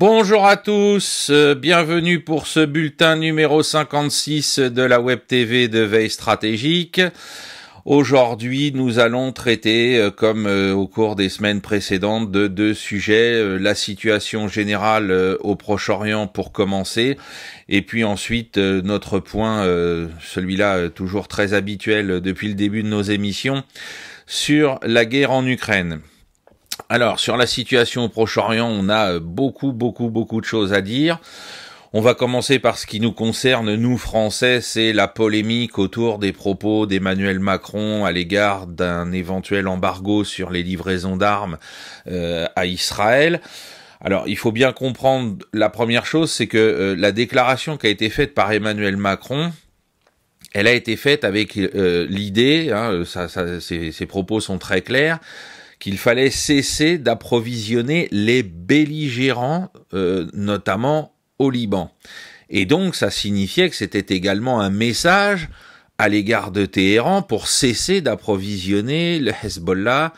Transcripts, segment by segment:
Bonjour à tous, bienvenue pour ce bulletin numéro 56 de la Web TV de Veille Stratégique. Aujourd'hui, nous allons traiter, comme au cours des semaines précédentes, de deux sujets. La situation générale au Proche-Orient pour commencer, et puis ensuite notre point, celui-là toujours très habituel depuis le début de nos émissions, sur la guerre en Ukraine. Alors, sur la situation au Proche-Orient, on a beaucoup de choses à dire. On va commencer par ce qui nous concerne, nous Français, c'est la polémique autour des propos d'Emmanuel Macron à l'égard d'un éventuel embargo sur les livraisons d'armes à Israël. Alors, il faut bien comprendre, la première chose, c'est que la déclaration qui a été faite par Emmanuel Macron, elle a été faite avec l'idée, ses propos sont très clairs, qu'il fallait cesser d'approvisionner les belligérants, notamment au Liban. Et donc, ça signifiait que c'était également un message à l'égard de Téhéran pour cesser d'approvisionner le Hezbollah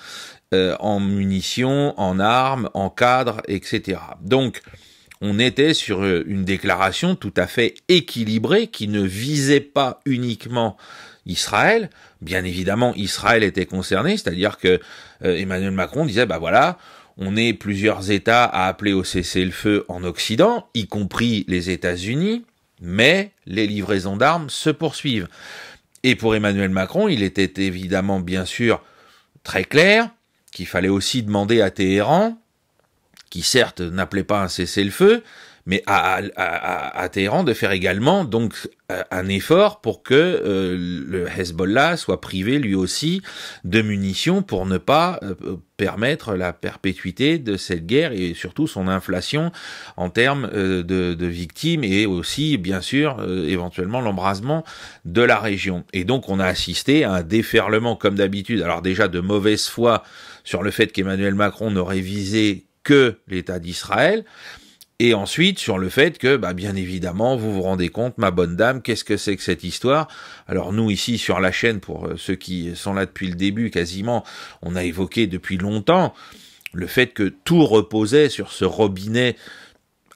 en munitions, en armes, en cadres, etc. Donc, on était sur une déclaration tout à fait équilibrée qui ne visait pas uniquement Israël. Bien évidemment, Israël était concerné, c'est-à-dire que Emmanuel Macron disait, bah voilà, on est plusieurs États à appeler au cessez-le-feu en Occident, y compris les États-Unis, mais les livraisons d'armes se poursuivent. Et pour Emmanuel Macron, il était évidemment, bien sûr, très clair qu'il fallait aussi demander à Téhéran, qui certes n'appelait pas un cessez-le-feu, mais à Téhéran de faire également donc un effort pour que le Hezbollah soit privé lui aussi de munitions pour ne pas permettre la perpétuité de cette guerre et surtout son inflation en termes de victimes et aussi bien sûr éventuellement l'embrasement de la région. Et donc on a assisté à un déferlement comme d'habitude, alors déjà de mauvaise foi sur le fait qu'Emmanuel Macron n'aurait visé que l'État d'Israël, et ensuite sur le fait que, bien évidemment, vous vous rendez compte, ma bonne dame, qu'est-ce que c'est que cette histoire? Alors nous, ici, sur la chaîne, pour ceux qui sont là depuis le début, quasiment, on a évoqué depuis longtemps le fait que tout reposait sur ce robinet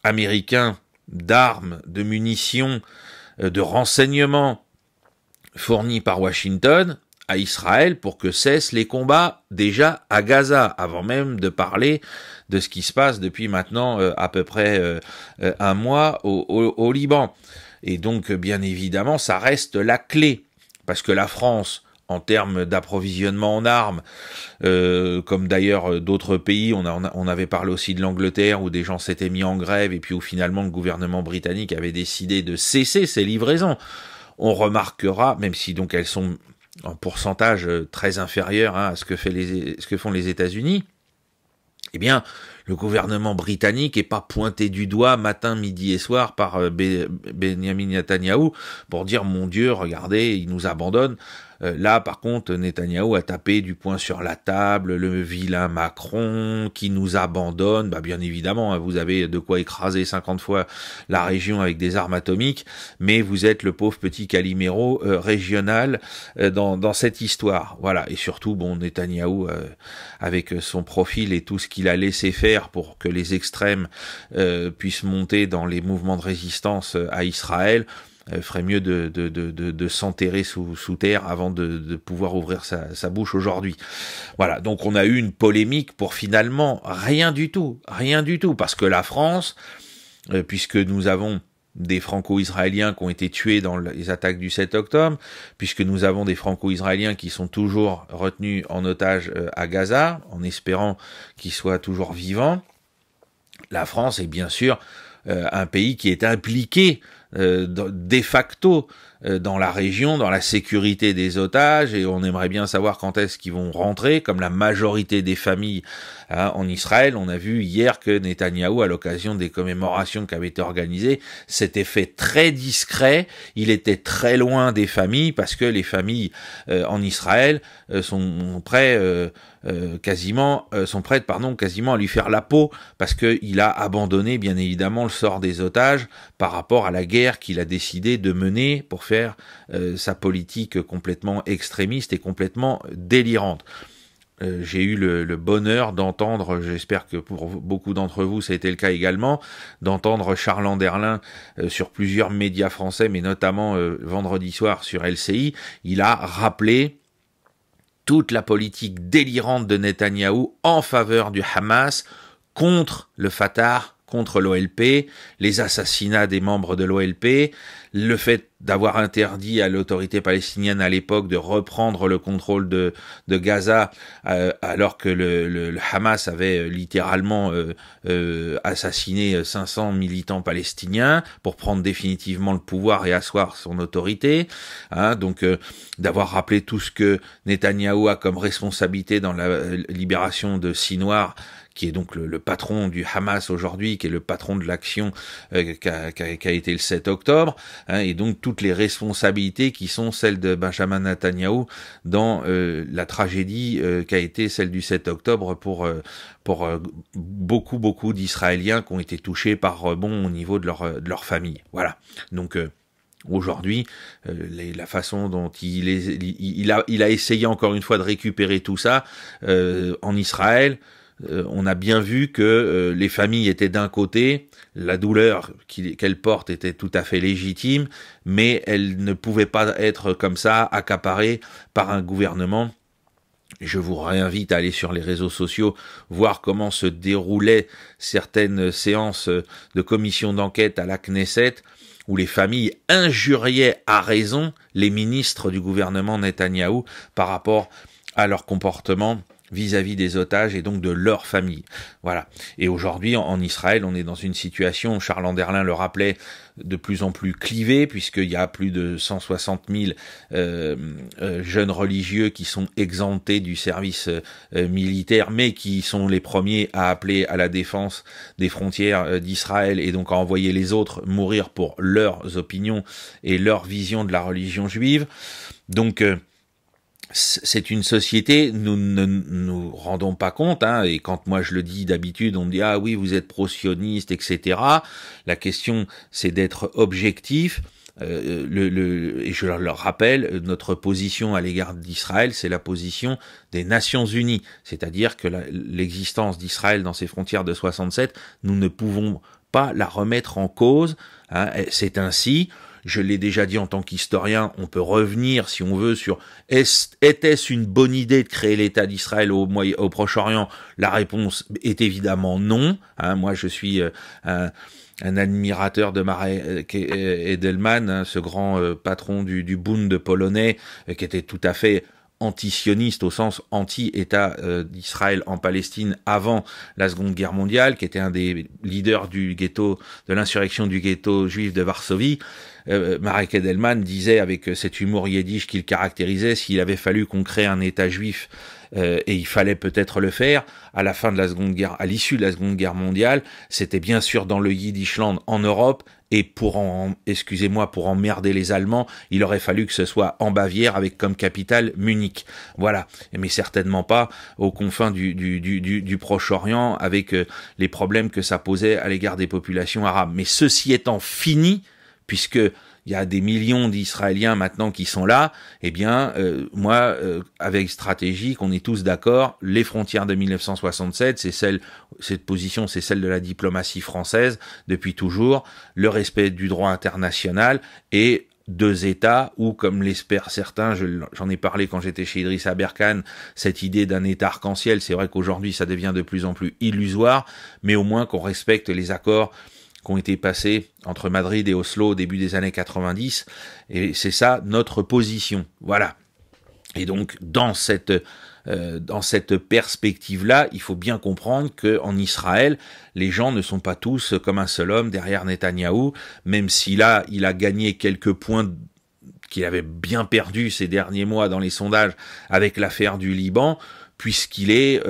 américain d'armes, de munitions, de renseignements fournis par Washington à Israël pour que cessent les combats déjà à Gaza, avant même de parler de ce qui se passe depuis maintenant à peu près un mois au Liban. Et donc, bien évidemment, ça reste la clé, parce que la France, en termes d'approvisionnement en armes, comme d'ailleurs d'autres pays, on avait parlé aussi de l'Angleterre, où des gens s'étaient mis en grève, et puis où finalement le gouvernement britannique avait décidé de cesser ces livraisons. On remarquera, même si donc elles sont en pourcentage très inférieur à ce que font les États-Unis, eh bien, le gouvernement britannique est pas pointé du doigt matin, midi et soir par Benjamin Netanyahou pour dire, mon Dieu, regardez, il nous abandonne. Là, par contre, Netanyahou a tapé du poing sur la table, le vilain Macron qui nous abandonne. Bien évidemment, vous avez de quoi écraser 50 fois la région avec des armes atomiques, mais vous êtes le pauvre petit Calimero régional dans cette histoire. Voilà, et surtout, Netanyahou, avec son profil et tout ce qu'il a laissé faire pour que les extrêmes puissent monter dans les mouvements de résistance à Israël, ferait mieux de s'enterrer sous terre avant de pouvoir ouvrir sa bouche aujourd'hui. Voilà, donc on a eu une polémique pour finalement rien du tout, parce que la France, puisque nous avons des franco-israéliens qui ont été tués dans les attaques du 7 octobre, puisque nous avons des franco-israéliens qui sont toujours retenus en otage à Gaza, en espérant qu'ils soient toujours vivants, la France est bien sûr un pays qui est impliqué de facto dans la région, dans la sécurité des otages, et on aimerait bien savoir quand est-ce qu'ils vont rentrer, comme la majorité des familles en Israël. On a vu hier que Netanyahou, à l'occasion des commémorations qui avaient été organisées, s'était fait très discret, il était très loin des familles, parce que les familles en Israël sont prêtes quasiment à lui faire la peau, parce qu'il a abandonné bien évidemment le sort des otages par rapport à la guerre qu'il a décidé de mener pour faire sa politique complètement extrémiste et complètement délirante. j'ai eu le bonheur d'entendre, j'espère que pour beaucoup d'entre vous ça a été le cas également, d'entendre Charles Anderlin sur plusieurs médias français, mais notamment vendredi soir sur LCI. Il a rappelé toute la politique délirante de Netanyahou en faveur du Hamas, contre le Fatah, contre l'OLP, les assassinats des membres de l'OLP, le fait d'avoir interdit à l'autorité palestinienne à l'époque de reprendre le contrôle de Gaza alors que le Hamas avait littéralement assassiné 500 militants palestiniens pour prendre définitivement le pouvoir et asseoir son autorité, hein, donc d'avoir rappelé tout ce que Netanyahou a comme responsabilité dans la libération de Sinwar, qui est donc le patron du Hamas aujourd'hui, qui est le patron de l'action qui a été le 7 octobre, hein, et donc toutes les responsabilités qui sont celles de Benjamin Netanyahou dans la tragédie qui a été celle du 7 octobre pour beaucoup d'Israéliens qui ont été touchés par rebond au niveau de leur famille. Voilà. Donc aujourd'hui, la façon dont il a essayé encore une fois de récupérer tout ça en Israël, on a bien vu que les familles étaient d'un côté, la douleur qu'elles portent était tout à fait légitime, mais elle ne pouvait pas être comme ça accaparée par un gouvernement. Je vous réinvite à aller sur les réseaux sociaux, voir comment se déroulaient certaines séances de commission d'enquête à la Knesset, où les familles injuriaient à raison les ministres du gouvernement Netanyahou par rapport à leur comportement vis-à-vis des otages et donc de leur famille. Voilà. Et aujourd'hui, en Israël, on est dans une situation, Charles Anderlin le rappelait, de plus en plus clivée, puisqu'il y a plus de 160 000 jeunes religieux qui sont exemptés du service militaire, mais qui sont les premiers à appeler à la défense des frontières d'Israël et donc à envoyer les autres mourir pour leurs opinions et leur vision de la religion juive. Donc, c'est une société, nous ne nous rendons pas compte, hein, et quand moi je le dis d'habitude, on me dit « Ah oui, vous êtes pro-sioniste, etc. » La question, c'est d'être objectif. Et je leur rappelle, notre position à l'égard d'Israël, c'est la position des Nations Unies. C'est-à-dire que l'existence d'Israël dans ses frontières de 67, nous ne pouvons pas la remettre en cause. Hein, c'est ainsi. Je l'ai déjà dit en tant qu'historien, on peut revenir, si on veut, sur était-ce une bonne idée de créer l'État d'Israël au Proche-Orient? La réponse est évidemment non. Hein, moi, je suis un admirateur de Marek Edelman, hein, ce grand patron du Bund polonais, qui était tout à fait anti-sioniste au sens anti-État d'Israël en Palestine avant la Seconde Guerre mondiale, qui était un des leaders du ghetto, de l'insurrection du ghetto juif de Varsovie. Marek Edelman disait avec cet humour yiddish qu'il caractérisait, s'il avait fallu qu'on crée un État juif, et il fallait peut-être le faire à la fin de la Seconde Guerre, à l'issue de la Seconde Guerre mondiale, c'était bien sûr dans le Yiddishland en Europe, et pour emmerder les Allemands, il aurait fallu que ce soit en Bavière avec comme capitale Munich. Voilà. Mais certainement pas aux confins du Proche-Orient avec les problèmes que ça posait à l'égard des populations arabes. Mais ceci étant fini, puisque il y a des millions d'Israéliens maintenant qui sont là, eh bien, moi, avec Stratégique, on est tous d'accord, les frontières de 1967, cette position, c'est celle de la diplomatie française depuis toujours, le respect du droit international et deux États, ou comme l'espèrent certains, j'en ai parlé quand j'étais chez Idriss Aberkan, cette idée d'un État arc-en-ciel, c'est vrai qu'aujourd'hui ça devient de plus en plus illusoire, mais au moins qu'on respecte les accords qui ont été passés entre Madrid et Oslo au début des années 90, et c'est ça notre position. Voilà. Et donc dans cette perspective-là, il faut bien comprendre qu'en Israël, les gens ne sont pas tous comme un seul homme derrière Netanyahou, même s'il a gagné quelques points qu'il avait bien perdus ces derniers mois dans les sondages avec l'affaire du Liban, puisqu'il est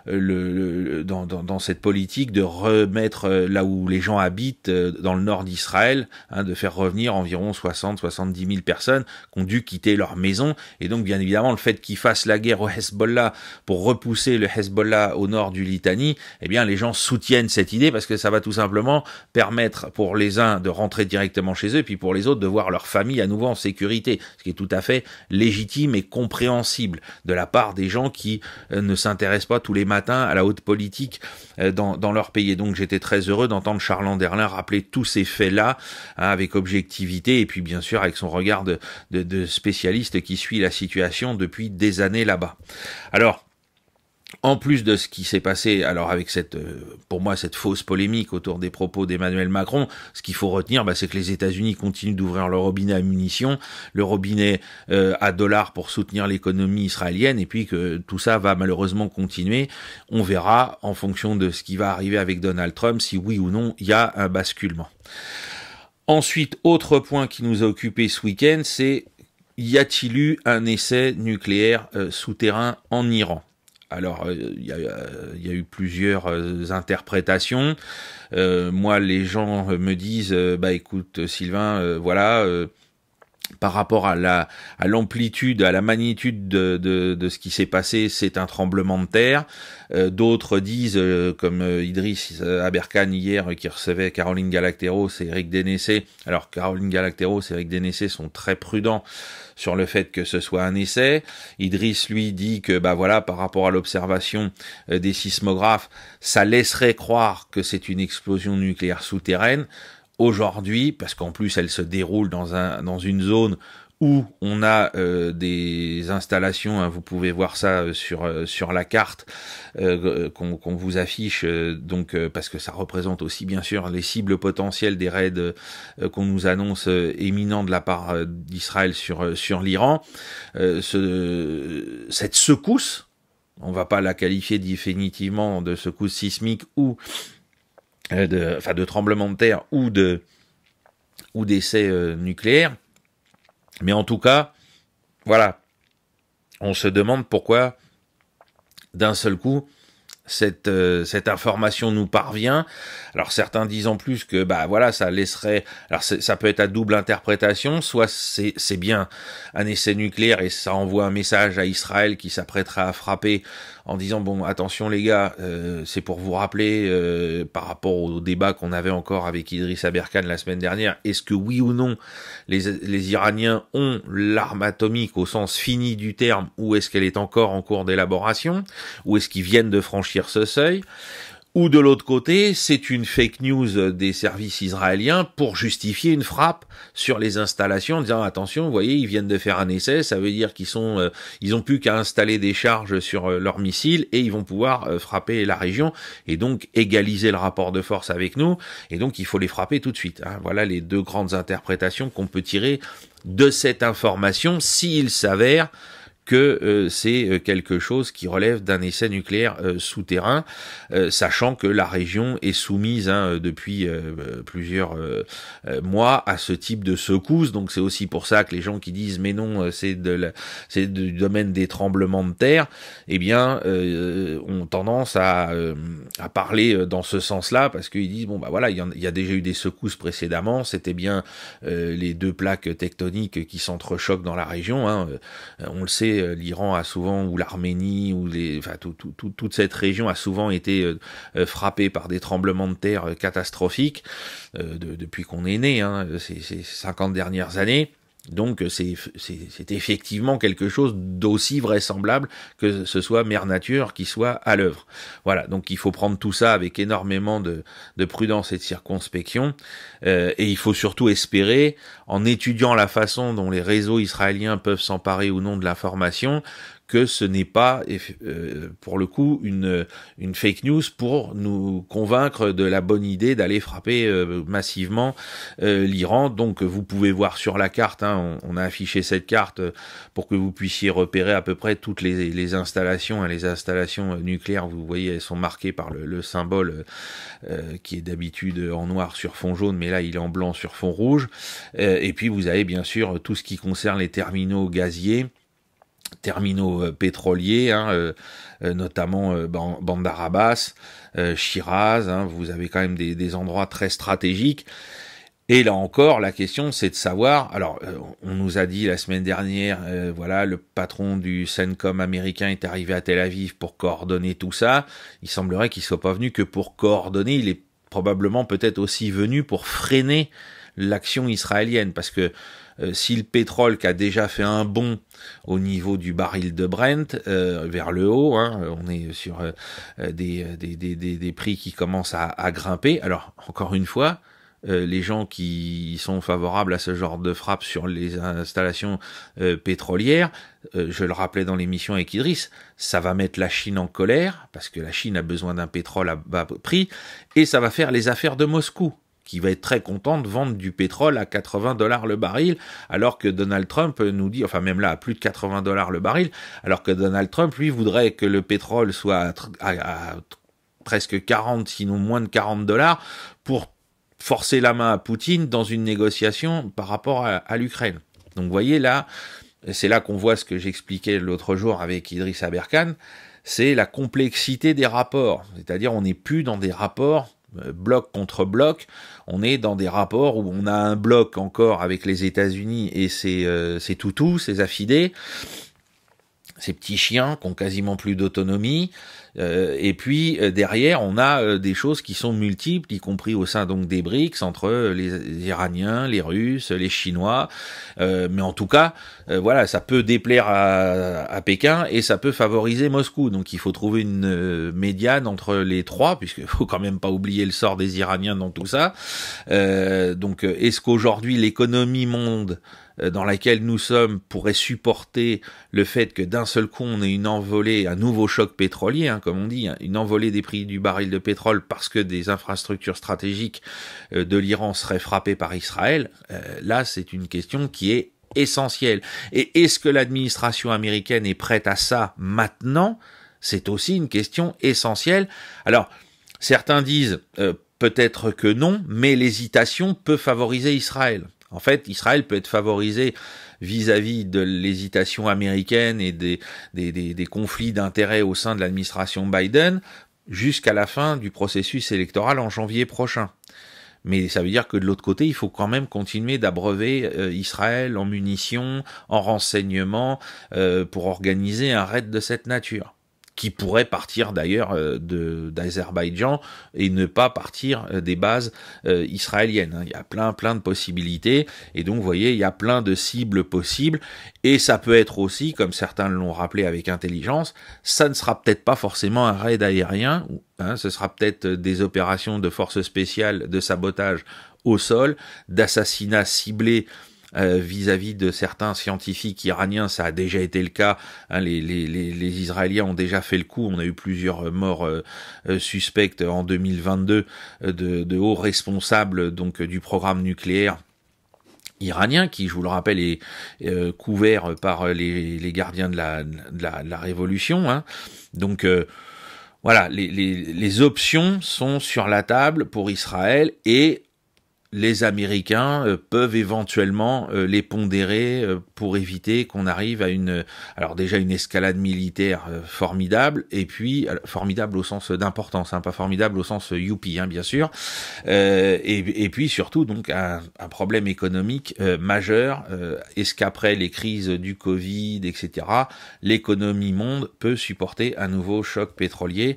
dans cette politique de remettre là où les gens habitent, dans le nord d'Israël, hein, de faire revenir environ 60-70 000 personnes qui ont dû quitter leur maison. Et donc, bien évidemment, le fait qu'ils fassent la guerre au Hezbollah pour repousser le Hezbollah au nord du Litanie, eh bien, les gens soutiennent cette idée parce que ça va tout simplement permettre pour les uns de rentrer directement chez eux, puis pour les autres de voir leur famille à nouveau en sécurité, ce qui est tout à fait légitime et compréhensible de la part des gens qui ne s'intéressent pas tous les matins à la haute politique dans leur pays. Et donc j'étais très heureux d'entendre Charles Anderlin rappeler tous ces faits-là, hein, avec objectivité, et puis bien sûr avec son regard de spécialiste qui suit la situation depuis des années là-bas. Alors, en plus de ce qui s'est passé, alors avec pour moi, cette fausse polémique autour des propos d'Emmanuel Macron, ce qu'il faut retenir, c'est que les États-Unis continuent d'ouvrir le robinet à munitions, le robinet à dollars pour soutenir l'économie israélienne, et puis que tout ça va malheureusement continuer. On verra, en fonction de ce qui va arriver avec Donald Trump, si oui ou non il y a un basculement. Ensuite, autre point qui nous a occupé ce week-end, c'est y a-t-il eu un essai nucléaire souterrain en Iran ? Alors, il y a eu plusieurs interprétations. Moi, les gens me disent, écoute, Sylvain, voilà, par rapport à l'amplitude, à la magnitude de ce qui s'est passé, c'est un tremblement de terre. D'autres disent, comme Idriss Aberkan hier, qui recevait Caroline Galacteros et Eric Dénessé. Alors, Caroline Galacteros et Eric Dénessé sont très prudents sur le fait que ce soit un essai. Idriss, lui, dit que, voilà, par rapport à l'observation des sismographes, ça laisserait croire que c'est une explosion nucléaire souterraine. Aujourd'hui, parce qu'en plus elle se déroule dans une zone où on a des installations, hein, vous pouvez voir ça sur la carte qu'on vous affiche, parce que ça représente aussi bien sûr les cibles potentielles des raids qu'on nous annonce éminents de la part d'Israël sur l'Iran. Cette secousse, on va pas la qualifier définitivement de secousse sismique ou de tremblement de terre ou d'essais nucléaires, mais en tout cas, voilà, on se demande pourquoi d'un seul coup cette information nous parvient. Alors certains disent en plus que voilà, ça laisserait, alors ça peut être à double interprétation, soit c'est bien un essai nucléaire et ça envoie un message à Israël qui s'apprêtera à frapper en disant bon, attention les gars, c'est pour vous rappeler par rapport au débat qu'on avait encore avec Idriss Aberkan la semaine dernière, est-ce que oui ou non les Iraniens ont l'arme atomique au sens fini du terme, ou est-ce qu'elle est encore en cours d'élaboration, ou est-ce qu'ils viennent de franchir ce seuil? Ou de l'autre côté, c'est une fake news des services israéliens pour justifier une frappe sur les installations en disant attention, vous voyez, ils viennent de faire un essai, ça veut dire qu'ils ont plus qu'à installer des charges sur leurs missiles et ils vont pouvoir frapper la région et donc égaliser le rapport de force avec nous, et donc il faut les frapper tout de suite. Hein. Voilà les deux grandes interprétations qu'on peut tirer de cette information s'il s'avère que c'est quelque chose qui relève d'un essai nucléaire souterrain, sachant que la région est soumise depuis plusieurs mois à ce type de secousse. Donc c'est aussi pour ça que les gens qui disent mais non, c'est du domaine des tremblements de terre, eh bien ont tendance à parler dans ce sens-là, parce qu'ils disent bon voilà, il y a déjà eu des secousses précédemment, c'était bien les deux plaques tectoniques qui s'entrechoquent dans la région, hein. On le sait, l'Iran a souvent, ou l'Arménie, ou toute cette région a souvent été frappée par des tremblements de terre catastrophiques depuis qu'on est né, hein, ces 50 dernières années. Donc c'est effectivement quelque chose d'aussi vraisemblable que ce soit Mère Nature qui soit à l'œuvre. Voilà, donc il faut prendre tout ça avec énormément de prudence et de circonspection, et il faut surtout espérer, en étudiant la façon dont les réseaux israéliens peuvent s'emparer ou non de l'information, que ce n'est pas, pour le coup, une fake news pour nous convaincre de la bonne idée d'aller frapper massivement l'Iran. Donc vous pouvez voir sur la carte, hein, on a affiché cette carte pour que vous puissiez repérer à peu près toutes les installations, hein, les installations nucléaires. Vous voyez, elles sont marquées par le symbole qui est d'habitude en noir sur fond jaune, mais là il est en blanc sur fond rouge. Et puis vous avez bien sûr tout ce qui concerne les terminaux gaziers, terminaux pétroliers, hein, notamment Bandar Abbas, Shiraz, hein, vous avez quand même des endroits très stratégiques. Et là encore, la question c'est de savoir, alors on nous a dit la semaine dernière, voilà, le patron du CENTCOM américain est arrivé à Tel Aviv pour coordonner tout ça. Il semblerait qu'il soit pas venu que pour coordonner, il est probablement peut-être aussi venu pour freiner l'action israélienne, parce que si le pétrole qui a déjà fait un bond au niveau du baril de Brent vers le haut, hein, on est sur des prix qui commencent à grimper. Alors encore une fois, les gens qui sont favorables à ce genre de frappe sur les installations pétrolières, je le rappelais dans l'émission avec Idriss, ça va mettre la Chine en colère, parce que la Chine a besoin d'un pétrole à bas prix, et ça va faire les affaires de Moscou, qui va être très content de vendre du pétrole à $80 le baril, alors que Donald Trump nous dit, enfin même là à plus de $80 le baril, alors que Donald Trump, lui, voudrait que le pétrole soit à presque 40, sinon moins de $40, pour forcer la main à Poutine dans une négociation par rapport à l'Ukraine. Donc vous voyez là, c'est là qu'on voit ce que j'expliquais l'autre jour avec Idriss Aberkan, c'est la complexité des rapports, c'est-à-dire on n'est plus dans des rapports bloc contre bloc, on est dans des rapports où on a un bloc encore avec les États-Unis et ses toutous, ses affidés, ces petits chiens qui ont quasiment plus d'autonomie, et puis derrière on a des choses qui sont multiples, y compris au sein donc des BRICS, entre les Iraniens, les Russes, les Chinois, mais en tout cas voilà, ça peut déplaire à Pékin et ça peut favoriser Moscou, donc il faut trouver une médiane entre les trois, puisqu'il faut quand même pas oublier le sort des Iraniens dans tout ça. Donc est-ce qu'aujourd'hui l'économie monde dans laquelle nous sommes pourrait supporter le fait que d'un seul coup on ait une envolée, un nouveau choc pétrolier, hein, comme on dit, hein, une envolée des prix du baril de pétrole parce que des infrastructures stratégiques de l'Iran seraient frappées par Israël. Là, c'est une question qui est essentielle. Et est-ce que l'administration américaine est prête à ça maintenant? C'est aussi une question essentielle. Alors, certains disent peut-être que non, mais l'hésitation peut favoriser Israël. En fait, Israël peut être favorisé vis-à-vis de l'hésitation américaine et des conflits d'intérêts au sein de l'administration Biden jusqu'à la fin du processus électoral en janvier prochain. Mais ça veut dire que de l'autre côté, il faut quand même continuer d'abreuver Israël en munitions, en renseignements, pour organiser un raid de cette nature, qui pourrait partir d'ailleurs d'Azerbaïdjan et ne pas partir des bases israéliennes. Il y a plein de possibilités, et donc vous voyez, il y a plein de cibles possibles, et ça peut être aussi, comme certains l'ont rappelé avec intelligence, ça ne sera peut-être pas forcément un raid aérien, hein, ce sera peut-être des opérations de forces spéciales de sabotage au sol, d'assassinats ciblés vis-à-vis de certains scientifiques iraniens. Ça a déjà été le cas, hein, les Israéliens ont déjà fait le coup, on a eu plusieurs morts suspectes en 2022 de hauts responsables donc du programme nucléaire iranien, qui, je vous le rappelle, est couvert par les gardiens de la révolution, hein. Donc voilà, les options sont sur la table pour Israël, et les Américains peuvent éventuellement les pondérer pour éviter qu'on arrive à alors déjà une escalade militaire formidable, et puis formidable au sens d'importance, hein, pas formidable au sens youpi, hein, bien sûr, et puis surtout donc un problème économique majeur. Est-ce qu'après les crises du Covid, etc., l'économie monde peut supporter un nouveau choc pétrolier?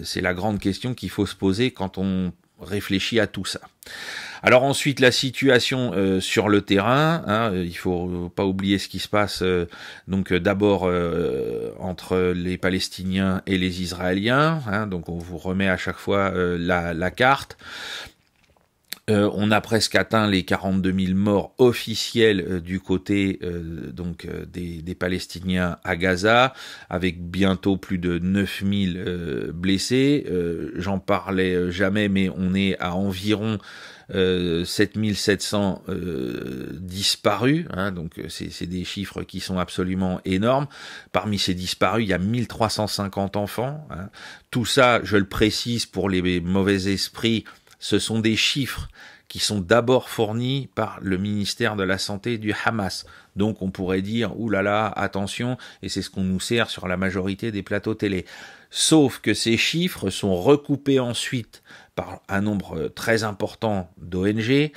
C'est la grande question qu'il faut se poser quand on réfléchit à tout ça. Alors ensuite, la situation sur le terrain, hein, il faut pas oublier ce qui se passe donc d'abord entre les Palestiniens et les Israéliens, hein, donc on vous remet à chaque fois la carte. On a presque atteint les 42 000 morts officiels du côté donc des Palestiniens à Gaza, avec bientôt plus de 9 000 blessés. J'en parlais jamais, mais on est à environ 7 700 disparus, hein, donc c'est des chiffres qui sont absolument énormes. Parmi ces disparus, il y a 1350 enfants, hein. Tout ça, je le précise pour les mauvais esprits, ce sont des chiffres qui sont d'abord fournis par le ministère de la Santé du Hamas. Donc on pourrait dire, oulala, attention, et c'est ce qu'on nous sert sur la majorité des plateaux télé. Sauf que ces chiffres sont recoupés ensuite par un nombre très important d'ONG,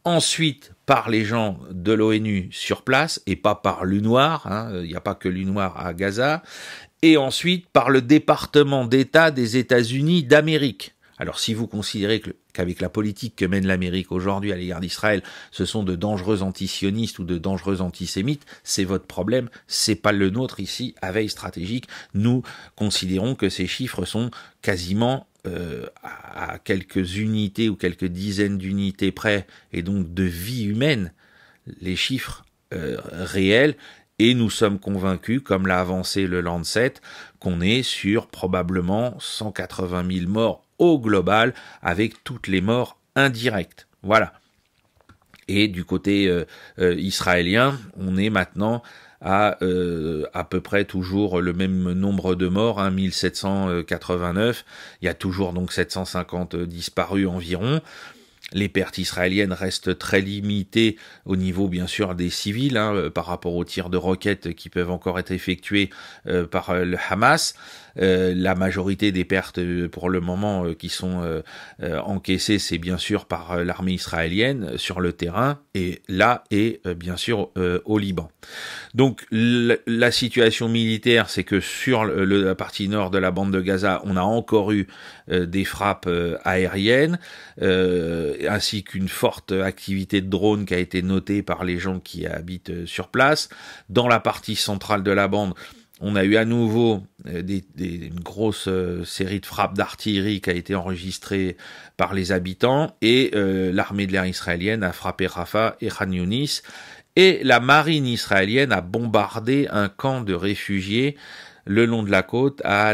ensuite par les gens de l'ONU sur place, et pas par l'UNOIR, hein, il n'y a pas que l'UNOIR à Gaza, et ensuite par le département d'État des États-Unis d'Amérique. Alors si vous considérez qu'avec la politique que mène l'Amérique aujourd'hui à l'égard d'Israël, ce sont de dangereux antisionistes ou de dangereux antisémites, c'est votre problème, c'est pas le nôtre ici à Veille Stratégique. Nous considérons que ces chiffres sont quasiment à quelques unités ou quelques dizaines d'unités près, et donc de vie humaine, les chiffres réels. Et nous sommes convaincus, comme l'a avancé le Lancet, qu'on est sur probablement 180 000 morts au global, avec toutes les morts indirectes. Voilà. Et du côté israélien, on est maintenant à peu près toujours le même nombre de morts, 1789. Il y a toujours donc 750 disparus environ. Les pertes israéliennes restent très limitées au niveau, bien sûr, des civils, par rapport aux tirs de roquettes qui peuvent encore être effectués par le Hamas. La majorité des pertes, pour le moment, qui sont encaissées, c'est bien sûr par l'armée israélienne sur le terrain, et là, et bien sûr au Liban. Donc, la situation militaire, c'est que sur la partie nord de la bande de Gaza, on a encore eu des frappes aériennes, ainsi qu'une forte activité de drones qui a été notée par les gens qui habitent sur place. Dans la partie centrale de la bande, on a eu à nouveau une grosse série de frappes d'artillerie qui a été enregistrée par les habitants, et l'armée de l'air israélienne a frappé Rafah et Khan Younis, et la marine israélienne a bombardé un camp de réfugiés le long de la côte à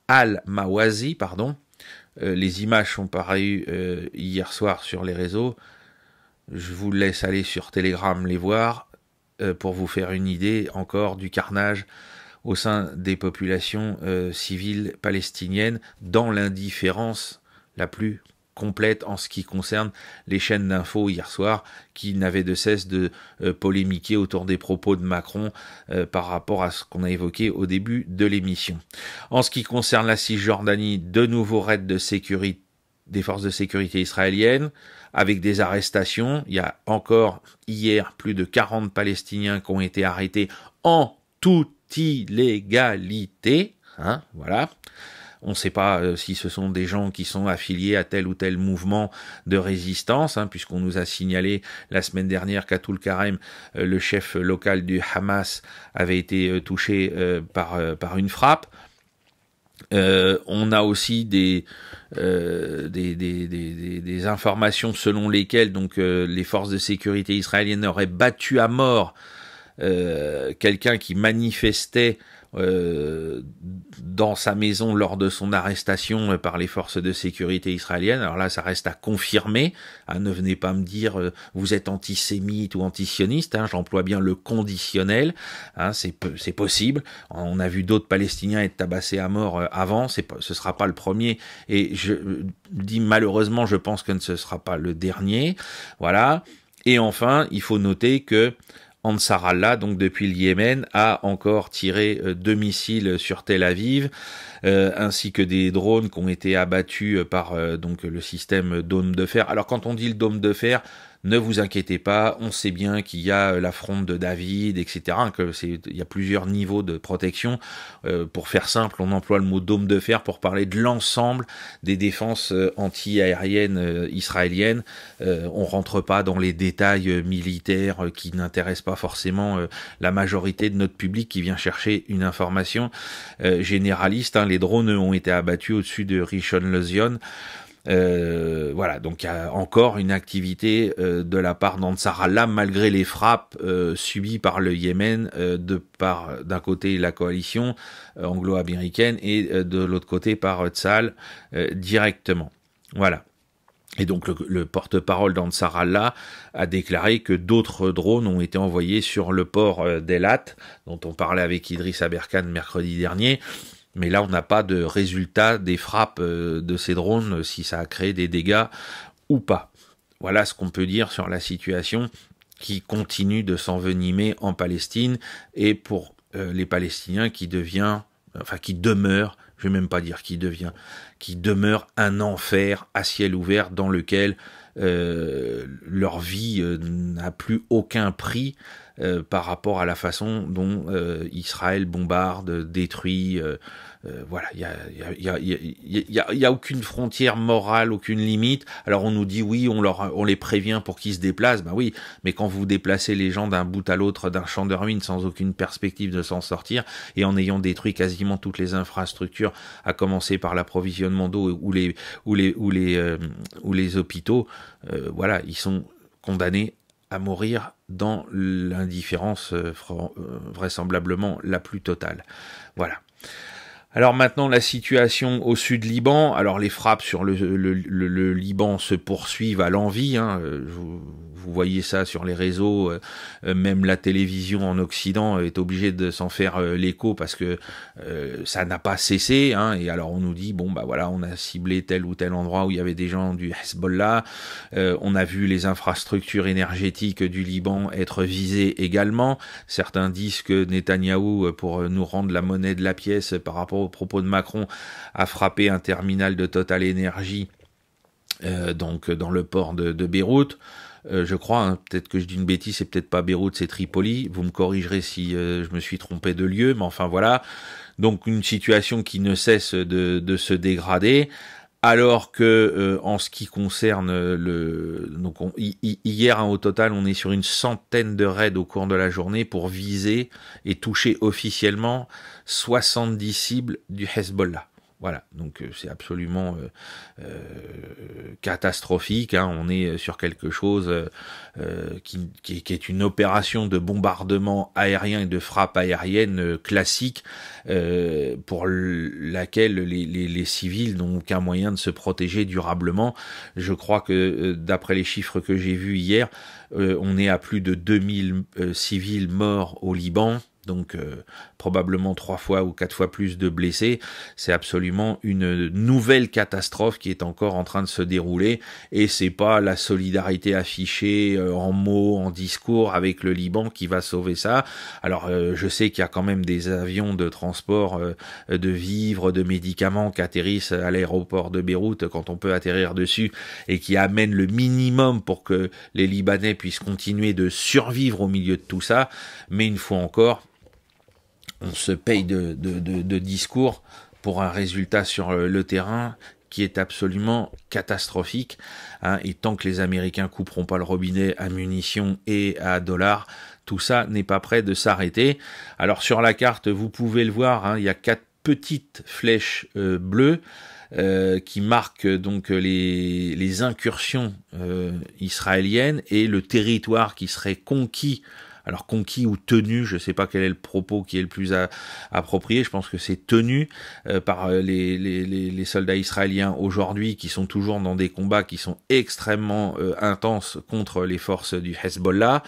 Al-Mawazi, les images sont parues hier soir sur les réseaux. Je vous laisse aller sur Telegram les voir pour vous faire une idée encore du carnage au sein des populations civiles palestiniennes, dans l'indifférence la plus complète en ce qui concerne les chaînes d'infos hier soir, qui n'avaient de cesse de polémiquer autour des propos de Macron par rapport à ce qu'on a évoqué au début de l'émission. En ce qui concerne la Cisjordanie, de nouveaux raids de sécurité des forces de sécurité israéliennes, avec des arrestations. Il y a encore hier plus de 40 Palestiniens qui ont été arrêtés en toute illégalité. Voilà. On ne sait pas si ce sont des gens qui sont affiliés à tel ou tel mouvement de résistance, puisqu'on nous a signalé la semaine dernière qu'à Toul-Karem, le chef local du Hamas avait été touché par une frappe. On a aussi des informations selon lesquelles donc les forces de sécurité israéliennes auraient battu à mort quelqu'un qui manifestait dans sa maison lors de son arrestation par les forces de sécurité israéliennes. Alors là, ça reste à confirmer. Ne venez pas me dire vous êtes antisémite ou antisioniste. J'emploie bien le conditionnel. C'est possible. On a vu d'autres Palestiniens être tabassés à mort avant. Ce sera pas le premier. Et je dis malheureusement, je pense que ce sera pas le dernier. Voilà. Et enfin, il faut noter que Ansarallah, donc depuis le Yémen, a encore tiré 2 missiles sur Tel Aviv, ainsi que des drones qui ont été abattus par donc le système dôme de fer. Alors quand on dit le dôme de fer, ne vous inquiétez pas, on sait bien qu'il y a la fronde de David, etc., il y a plusieurs niveaux de protection. Pour faire simple, on emploie le mot dôme de fer pour parler de l'ensemble des défenses anti-aériennes israéliennes. On rentre pas dans les détails militaires qui n'intéressent pas forcément la majorité de notre public qui vient chercher une information généraliste. Les drones ont été abattus au-dessus de Rishon LeZion. Voilà, donc il y a encore une activité de la part d'Ansarallah malgré les frappes subies par le Yémen d'un côté la coalition anglo-américaine et de l'autre côté par Tzal directement. Voilà. Et donc le porte-parole d'Ansarallah a déclaré que d'autres drones ont été envoyés sur le port d'Elat, dont on parlait avec Idriss Aberkan mercredi dernier. Mais là, on n'a pas de résultat des frappes de ces drones, si ça a créé des dégâts ou pas. Voilà ce qu'on peut dire sur la situation qui continue de s'envenimer en Palestine et pour les Palestiniens qui demeure, je vais même pas dire qui demeure un enfer à ciel ouvert dans lequel leur vie n'a plus aucun prix par rapport à la façon dont Israël bombarde, détruit Voilà, il y a aucune frontière morale, aucune limite. Alors on nous dit oui, on les prévient pour qu'ils se déplacent. Ben oui, mais quand vous déplacez les gens d'un bout à l'autre d'un champ de ruines sans aucune perspective de s'en sortir et en ayant détruit quasiment toutes les infrastructures, à commencer par l'approvisionnement d'eau ou les hôpitaux, voilà, ils sont condamnés à mourir dans l'indifférence vraisemblablement la plus totale. Voilà. Alors maintenant, la situation au sud Liban. Alors les frappes sur le Liban se poursuivent à l'envi. Hein. Vous voyez ça sur les réseaux. Même la télévision en Occident est obligée de s'en faire l'écho parce que ça n'a pas cessé. Hein. Et alors on nous dit, bon bah voilà, on a ciblé tel ou tel endroit où il y avait des gens du Hezbollah. On a vu les infrastructures énergétiques du Liban être visées également. Certains disent que Netanyahou, pour nous rendre la monnaie de la pièce par rapport aux propos de Macron, a frappé un terminal de Total Energy donc dans le port de Beyrouth. Je crois, hein, peut-être que je dis une bêtise, c'est peut-être pas Beyrouth, c'est Tripoli. Vous me corrigerez si je me suis trompé de lieu, mais enfin voilà. Donc une situation qui ne cesse de se dégrader. Alors que en ce qui concerne hier hein, au total, on est sur une centaine de raids au cours de la journée pour viser et toucher officiellement 70 cibles du Hezbollah. Voilà, donc c'est absolument catastrophique. Hein. On est sur quelque chose qui est une opération de bombardement aérien et de frappe aérienne classique pour laquelle les civils n'ont aucun moyen de se protéger durablement. Je crois que d'après les chiffres que j'ai vus hier, on est à plus de 2000 civils morts au Liban. Donc probablement 3 fois ou 4 fois plus de blessés. C'est absolument une nouvelle catastrophe qui est encore en train de se dérouler et c'est pas la solidarité affichée en mots, en discours avec le Liban qui va sauver ça. Alors je sais qu'il y a quand même des avions de transport de vivres, de médicaments qui atterrissent à l'aéroport de Beyrouth quand on peut atterrir dessus et qui amènent le minimum pour que les Libanais puissent continuer de survivre au milieu de tout ça. Mais une fois encore, on se paye de discours pour un résultat sur le terrain qui est absolument catastrophique. Hein, et tant que les Américains couperont pas le robinet à munitions et à dollars, tout ça n'est pas prêt de s'arrêter. Alors sur la carte, vous pouvez le voir, hein, il y a 4 petites flèches bleues qui marquent donc les incursions israéliennes et le territoire qui serait conquis. Alors conquis ou tenu, je ne sais pas quel est le propos qui est le plus approprié, je pense que c'est tenu par les soldats israéliens aujourd'hui qui sont toujours dans des combats qui sont extrêmement intenses contre les forces du Hezbollah.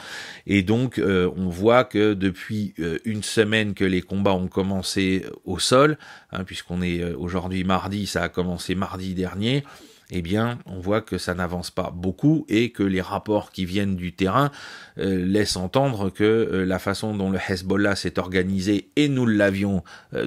Et donc on voit que depuis une semaine que les combats ont commencé au sol, hein, puisqu'on est aujourd'hui mardi, ça a commencé mardi dernier, eh bien, on voit que ça n'avance pas beaucoup et que les rapports qui viennent du terrain laissent entendre que la façon dont le Hezbollah s'est organisé, et nous l'avions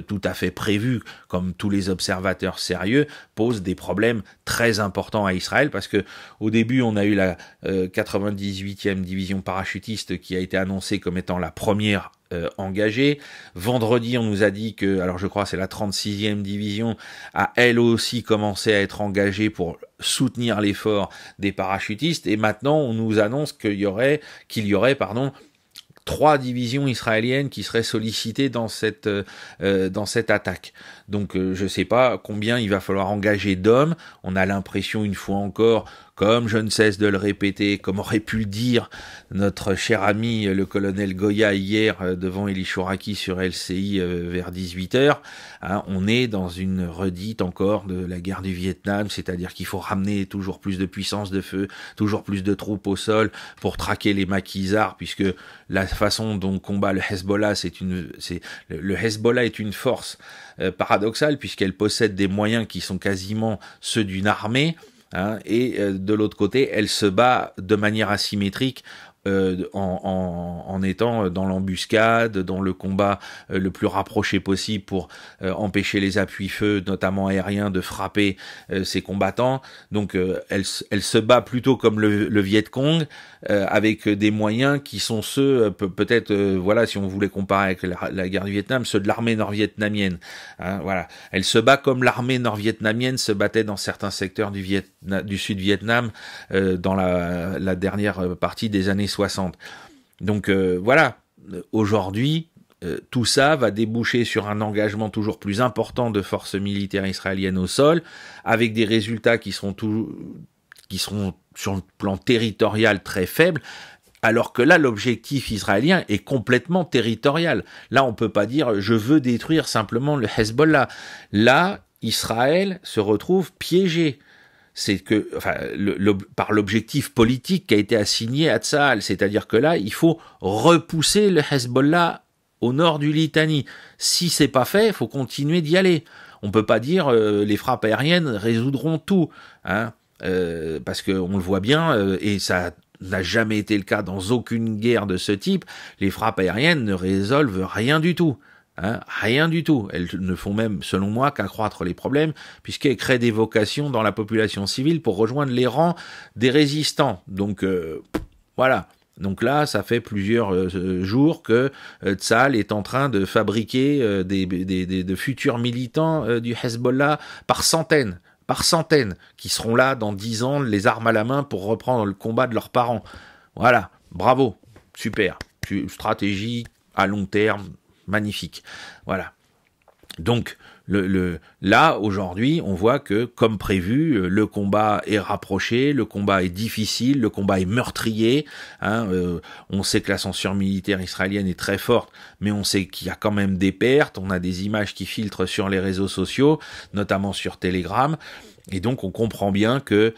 tout à fait prévu, comme tous les observateurs sérieux, pose des problèmes très importants à Israël, parce que au début, on a eu la 98e division parachutiste qui a été annoncée comme étant la première engagée. Vendredi, on nous a dit que, alors je crois c'est la 36e division, a elle aussi commencé à être engagée pour soutenir l'effort des parachutistes, et maintenant on nous annonce qu'il y aurait 3 divisions israéliennes qui seraient sollicitées dans cette attaque. Donc je sais pas combien il va falloir engager d'hommes. On a l'impression une fois encore, comme je ne cesse de le répéter, comme aurait pu le dire notre cher ami le colonel Goya hier devant Elie Chouraki sur LCI vers 18h, hein, on est dans une redite encore de la guerre du Vietnam, c'est-à-dire qu'il faut ramener toujours plus de puissance de feu, toujours plus de troupes au sol pour traquer les maquisards, puisque la façon dont combat le Hezbollah, le Hezbollah est une force paradoxale puisqu'elle possède des moyens qui sont quasiment ceux d'une armée. Hein, et de l'autre côté, elle se bat de manière asymétrique en étant dans l'embuscade, dans le combat le plus rapproché possible pour empêcher les appuis-feu, notamment aériens, de frapper ses combattants. Donc elle se bat plutôt comme le Viet Cong, avec des moyens qui sont ceux, peut-être, voilà, si on voulait comparer avec la guerre du Vietnam, ceux de l'armée nord-vietnamienne. Hein, voilà. Elle se bat comme l'armée nord-vietnamienne se battait dans certains secteurs du Sud-Vietnam dans la dernière partie des années 60. Donc voilà, aujourd'hui, tout ça va déboucher sur un engagement toujours plus important de forces militaires israéliennes au sol, avec des résultats qui seront sur le plan territorial très faibles, alors que là, l'objectif israélien est complètement territorial. Là, on peut pas dire « je veux détruire simplement le Hezbollah ». Là, Israël se retrouve piégé. C'est que, enfin, par l'objectif politique qui a été assigné à Tsahal, c'est-à-dire que là, il faut repousser le Hezbollah au nord du Litani. Si c'est pas fait, il faut continuer d'y aller. On peut pas dire les frappes aériennes résoudront tout, hein, parce que on le voit bien, et ça n'a jamais été le cas dans aucune guerre de ce type. Les frappes aériennes ne résolvent rien du tout. Hein, rien du tout. Elles ne font même, selon moi, qu'accroître les problèmes, puisqu'elles créent des vocations dans la population civile pour rejoindre les rangs des résistants. Donc, voilà. Donc là, ça fait plusieurs jours que Tsahal est en train de fabriquer de futurs militants du Hezbollah par centaines, qui seront là dans 10 ans, les armes à la main, pour reprendre le combat de leurs parents. Voilà. Bravo. Super. Stratégie à long terme. Magnifique. Voilà. Donc, là, aujourd'hui, on voit que, comme prévu, le combat est rapproché, le combat est difficile, le combat est meurtrier. Hein, on sait que la censure militaire israélienne est très forte, mais on sait qu'il y a quand même des pertes. On a des images qui filtrent sur les réseaux sociaux, notamment sur Telegram. Et donc on comprend bien que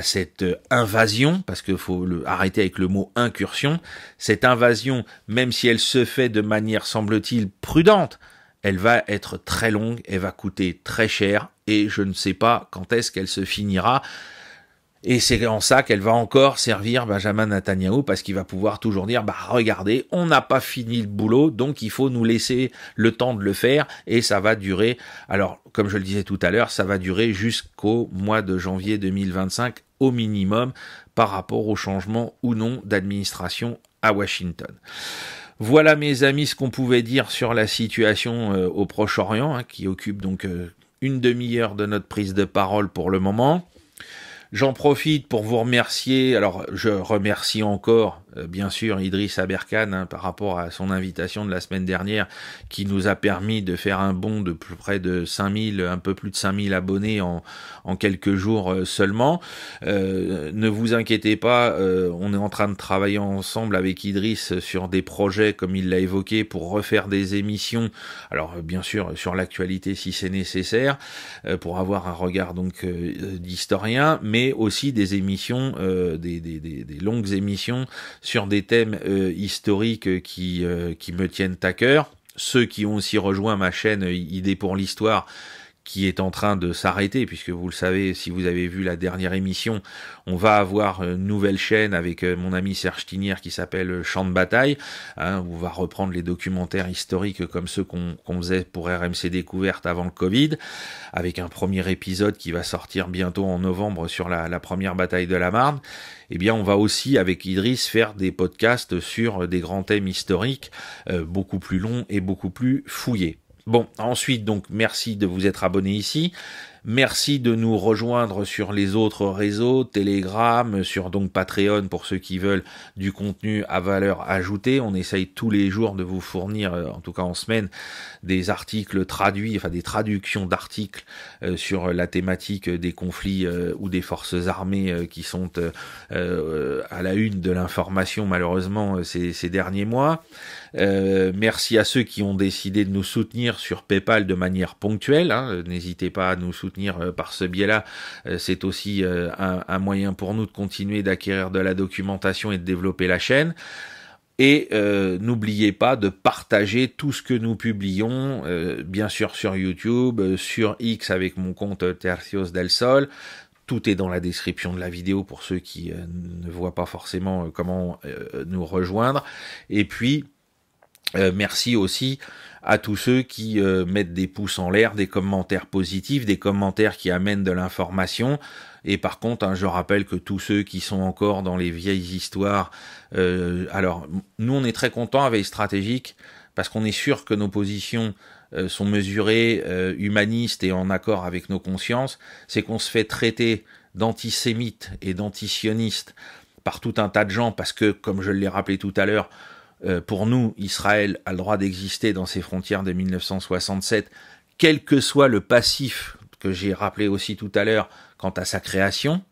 cette invasion, parce qu'il faut arrêter avec le mot incursion, cette invasion, même si elle se fait de manière, semble-t-il, prudente, elle va être très longue, elle va coûter très cher, et je ne sais pas quand est-ce qu'elle se finira. Et c'est en ça qu'elle va encore servir Benjamin Netanyahou, parce qu'il va pouvoir toujours dire, regardez, on n'a pas fini le boulot, donc il faut nous laisser le temps de le faire, et ça va durer, alors comme je le disais tout à l'heure, ça va durer jusqu'au mois de janvier 2025 au minimum, par rapport au changement ou non d'administration à Washington. Voilà mes amis ce qu'on pouvait dire sur la situation au Proche-Orient, hein, qui occupe donc une demi-heure de notre prise de parole pour le moment. J'en profite pour vous remercier. Alors, je remercie encore, bien sûr, Idriss Aberkan, par rapport à son invitation de la semaine dernière, qui nous a permis de faire un bond de plus près de 5000, un peu plus de 5000 abonnés en quelques jours seulement. Ne vous inquiétez pas, on est en train de travailler ensemble avec Idriss sur des projets, comme il l'a évoqué, pour refaire des émissions. Alors, bien sûr, sur l'actualité si c'est nécessaire, pour avoir un regard donc d'historien, mais aussi des émissions, des longues émissions sur des thèmes historiques qui me tiennent à cœur. Ceux qui ont aussi rejoint ma chaîne Idées pour l'Histoire, qui est en train de s'arrêter, puisque vous le savez, si vous avez vu la dernière émission, on va avoir une nouvelle chaîne avec mon ami Serge Tinière qui s'appelle Champ de bataille, hein, où on va reprendre les documentaires historiques comme ceux qu'on faisait pour RMC Découverte avant le Covid, avec un premier épisode qui va sortir bientôt en novembre sur la première bataille de la Marne. Eh bien, on va aussi, avec Idriss, faire des podcasts sur des grands thèmes historiques, beaucoup plus longs et beaucoup plus fouillés. Bon, ensuite, donc, merci de vous être abonné ici. Merci de nous rejoindre sur les autres réseaux, Telegram, sur donc Patreon pour ceux qui veulent du contenu à valeur ajoutée. On essaye tous les jours de vous fournir, en tout cas en semaine, des articles traduits, enfin des traductions d'articles sur la thématique des conflits ou des forces armées qui sont à la une de l'information malheureusement ces derniers mois. Merci à ceux qui ont décidé de nous soutenir sur PayPal de manière ponctuelle, hein. N'hésitez pas à nous soutenir par ce biais-là. C'est aussi un moyen pour nous de continuer d'acquérir de la documentation et de développer la chaîne. Et n'oubliez pas de partager tout ce que nous publions, bien sûr sur YouTube, sur X avec mon compte Tercios del Sol, Tout est dans la description de la vidéo pour ceux qui ne voient pas forcément comment nous rejoindre. Et puis, merci aussi à tous ceux qui mettent des pouces en l'air, des commentaires positifs, des commentaires qui amènent de l'information. Et par contre, hein, je rappelle que tous ceux qui sont encore dans les vieilles histoires, alors nous on est très contents avec Stratégique parce qu'on est sûr que nos positions sont mesurées, humanistes et en accord avec nos consciences. C'est qu'on se fait traiter d'antisémites et d'antisionistes par tout un tas de gens parce que, comme je l'ai rappelé tout à l'heure, pour nous, Israël a le droit d'exister dans ses frontières de 1967, quel que soit le passif que j'ai rappelé aussi tout à l'heure quant à sa création,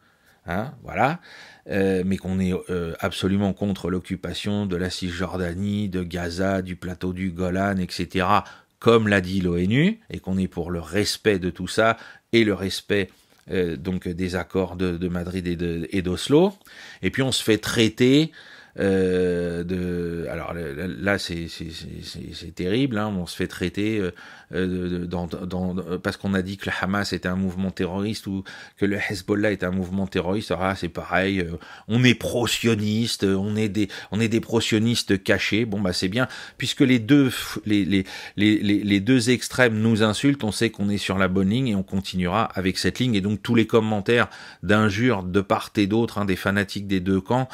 hein, voilà, mais qu'on est absolument contre l'occupation de la Cisjordanie, de Gaza, du plateau du Golan, etc., comme l'a dit l'ONU, et qu'on est pour le respect de tout ça, et le respect donc des accords de Madrid et d'Oslo, et puis on se fait traiter alors là c'est terrible, hein, on se fait traiter parce qu'on a dit que le Hamas était un mouvement terroriste ou que le Hezbollah est un mouvement terroriste. Alors là, c'est pareil, on est pro-sioniste, on est des pro-sionistes cachés. Bon bah c'est bien, puisque les deux extrêmes nous insultent, on sait qu'on est sur la bonne ligne et on continuera avec cette ligne. Et donc tous les commentaires d'injures de part et d'autre, hein, des fanatiques des deux camps,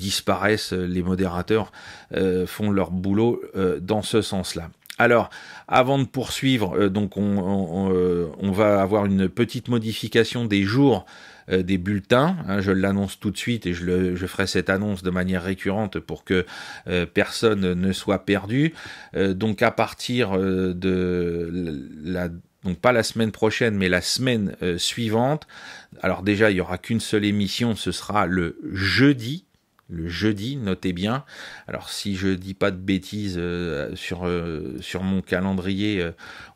disparaissent. Les modérateurs font leur boulot dans ce sens-là. Alors, avant de poursuivre, donc on va avoir une petite modification des jours des bulletins, hein, je l'annonce tout de suite et je ferai cette annonce de manière récurrente pour que personne ne soit perdu. Donc à partir donc pas la semaine prochaine, mais la semaine suivante, alors déjà il y aura qu'une seule émission, ce sera le jeudi, notez bien. Alors si je dis pas de bêtises sur mon calendrier,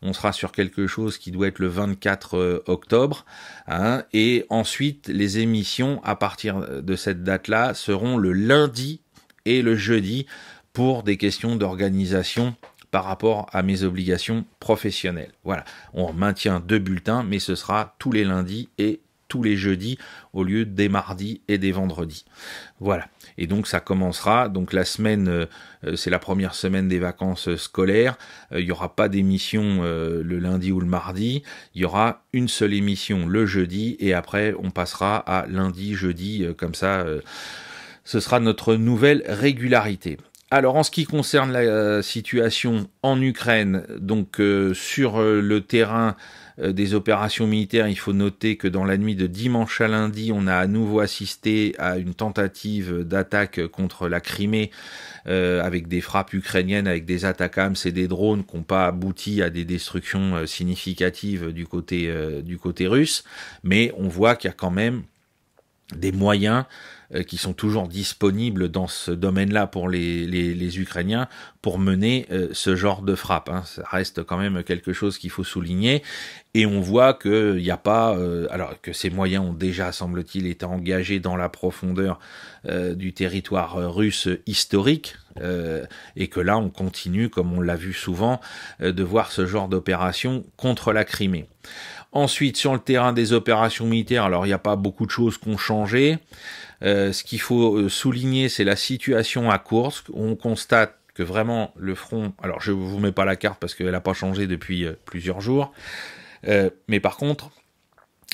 on sera sur quelque chose qui doit être le 24 octobre. Hein, et ensuite, les émissions à partir de cette date-là seront le lundi et le jeudi pour des questions d'organisation par rapport à mes obligations professionnelles. Voilà, on maintient 2 bulletins, mais ce sera tous les lundis et tous les jeudis au lieu des mardis et des vendredis. Voilà. Et donc ça commencera, donc la semaine, c'est la première semaine des vacances scolaires, il n'y aura pas d'émission le lundi ou le mardi, il y aura une seule émission le jeudi et après on passera à lundi, jeudi, comme ça, ce sera notre nouvelle régularité. Alors en ce qui concerne la situation en Ukraine, donc sur le terrain des opérations militaires, il faut noter que dans la nuit de dimanche à lundi, on a à nouveau assisté à une tentative d'attaque contre la Crimée avec des frappes ukrainiennes, avec des ATACMS et des drones qui n'ont pas abouti à des destructions significatives du côté russe, mais on voit qu'il y a quand même des moyens qui sont toujours disponibles dans ce domaine-là pour les Ukrainiens pour mener ce genre de frappe. Hein. Ça reste quand même quelque chose qu'il faut souligner. Et on voit qu'il n'y a pas... alors que ces moyens ont déjà, semble-t-il, été engagés dans la profondeur du territoire russe historique. Et que là, on continue, comme on l'a vu souvent, de voir ce genre d'opération contre la Crimée. Ensuite, sur le terrain des opérations militaires, alors il n'y a pas beaucoup de choses qui ont changé. Ce qu'il faut souligner, c'est la situation à Koursk, où on constate que vraiment le front... Alors je ne vous mets pas la carte parce qu'elle n'a pas changé depuis plusieurs jours. Mais par contre,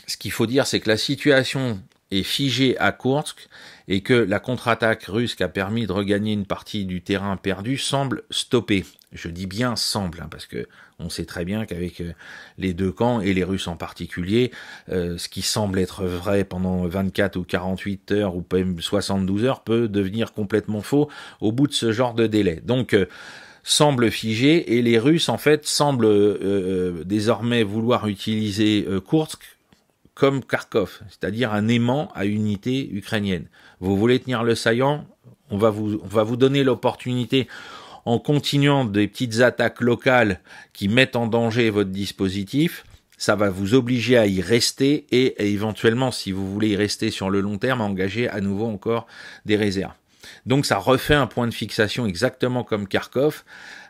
ce qu'il faut dire, c'est que la situation est figée à Koursk et que la contre-attaque russe qui a permis de regagner une partie du terrain perdu semble stopper. Je dis bien semble, hein, parce que on sait très bien qu'avec les deux camps, et les Russes en particulier, ce qui semble être vrai pendant 24 ou 48 heures ou même 72 heures peut devenir complètement faux au bout de ce genre de délai. Donc, semble figé, et les Russes, en fait, semblent désormais vouloir utiliser Koursk comme Kharkov, c'est-à-dire un aimant à unité ukrainienne. Vous voulez tenir le saillant, on va vous donner l'opportunité en continuant des petites attaques locales qui mettent en danger votre dispositif. Ça va vous obliger à y rester et éventuellement, si vous voulez y rester sur le long terme, à engager à nouveau encore des réserves. Donc ça refait un point de fixation exactement comme Kharkov,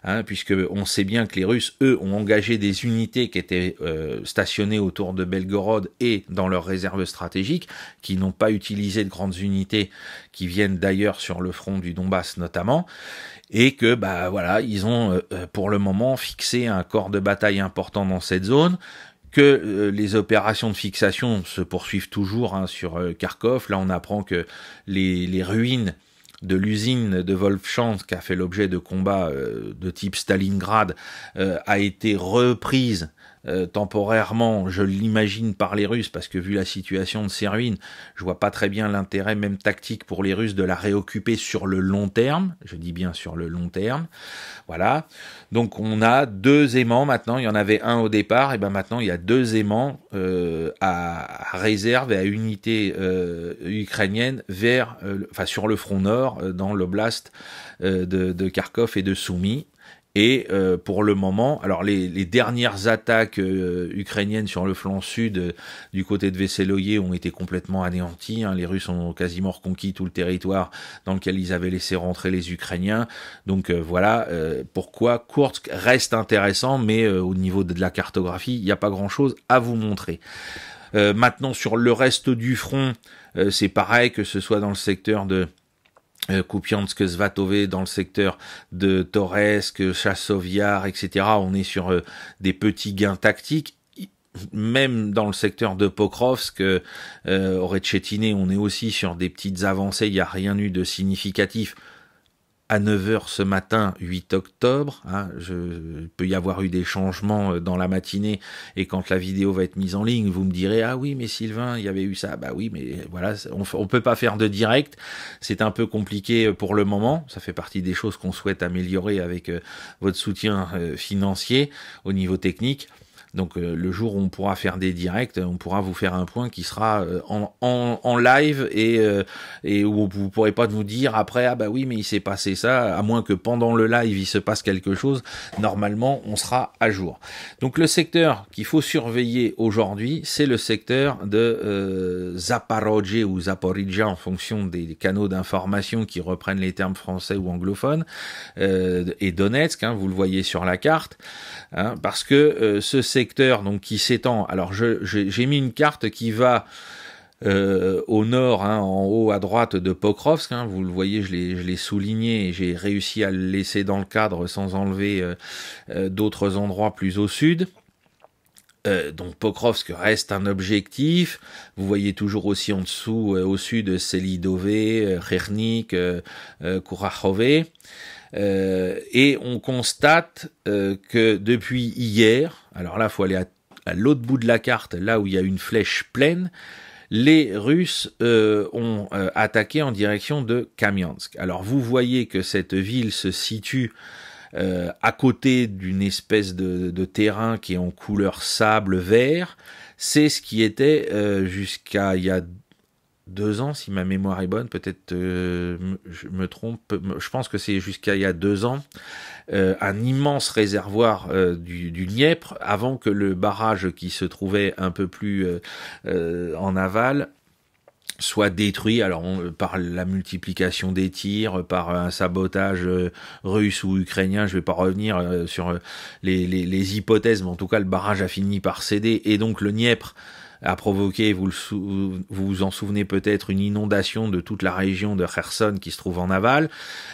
hein, puisque on sait bien que les Russes, eux, ont engagé des unités qui étaient stationnées autour de Belgorod et dans leurs réserves stratégiques, qui n'ont pas utilisé de grandes unités qui viennent d'ailleurs sur le front du Donbass notamment, et que bah voilà, ils ont pour le moment fixé un corps de bataille important dans cette zone, que les opérations de fixation se poursuivent toujours, hein, sur Kharkov. Là, on apprend que les ruines de l'usine de Wolfschanz, qui a fait l'objet de combats de type Stalingrad, a été reprise temporairement, je l'imagine, par les Russes, parce que vu la situation de ces ruines, je vois pas très bien l'intérêt même tactique pour les Russes de la réoccuper sur le long terme, je dis bien sur le long terme, voilà. Donc on a 2 aimants maintenant, il y en avait un au départ, et ben maintenant il y a 2 aimants à réserve et à unité ukrainienne vers, enfin sur le front nord, dans l'oblast de Kharkov et de Soumy. Et pour le moment, alors les dernières attaques ukrainiennes sur le flanc sud du côté de Vesseloye ont été complètement anéanties, hein. Les Russes ont quasiment reconquis tout le territoire dans lequel ils avaient laissé rentrer les Ukrainiens. Donc voilà pourquoi Koursk reste intéressant, mais au niveau de la cartographie, il n'y a pas grand-chose à vous montrer. Maintenant, sur le reste du front, c'est pareil, que ce soit dans le secteur de Kupiansk, Svatove, dans le secteur de Toretsk, Chassovyar, etc. On est sur des petits gains tactiques. Même dans le secteur de Pokrovsk, Oretchetine, on est aussi sur des petites avancées. Il n'y a rien eu de significatif. À 9h ce matin, 8 octobre, hein, peut y avoir eu des changements dans la matinée, et quand la vidéo va être mise en ligne, vous me direz, ah oui, mais Sylvain, il y avait eu ça. Bah oui, mais voilà, on peut pas faire de direct, c'est un peu compliqué pour le moment, ça fait partie des choses qu'on souhaite améliorer avec votre soutien financier au niveau technique. Donc le jour où on pourra faire des directs, on pourra vous faire un point qui sera en live, et où vous pourrez pas nous dire après, ah bah oui mais il s'est passé ça, à moins que pendant le live il se passe quelque chose. Normalement on sera à jour. Donc le secteur qu'il faut surveiller aujourd'hui, c'est le secteur de Zaporozhye ou Zaporizhzhia en fonction des canaux d'information qui reprennent les termes français ou anglophones, et Donetsk, hein, vous le voyez sur la carte, hein, parce que ce secteur donc qui s'étend, alors j'ai mis une carte qui va au nord, hein, en haut à droite de Pokrovsk, hein, vous le voyez, je l'ai souligné, et j'ai réussi à le laisser dans le cadre sans enlever d'autres endroits plus au sud. Donc Pokrovsk reste un objectif. Vous voyez toujours aussi en dessous, au sud, Selidove, Khernik, Kurakhove. Et on constate que depuis hier, alors là il faut aller à l'autre bout de la carte, là où il y a une flèche pleine, les Russes ont attaqué en direction de Kamiansk. Alors vous voyez que cette ville se situe à côté d'une espèce de terrain qui est en couleur sable vert. C'est ce qui était jusqu'à il y a 2 ans, si ma mémoire est bonne, peut-être je me trompe, je pense que c'est jusqu'à il y a 2 ans, un immense réservoir du Dniepr, avant que le barrage qui se trouvait un peu plus en aval soit détruit, alors par la multiplication des tirs, par un sabotage russe ou ukrainien. Je vais pas revenir sur les hypothèses, mais en tout cas le barrage a fini par céder, et donc le Dniepr a provoqué, vous vous en souvenez peut-être, une inondation de toute la région de Kherson qui se trouve en aval,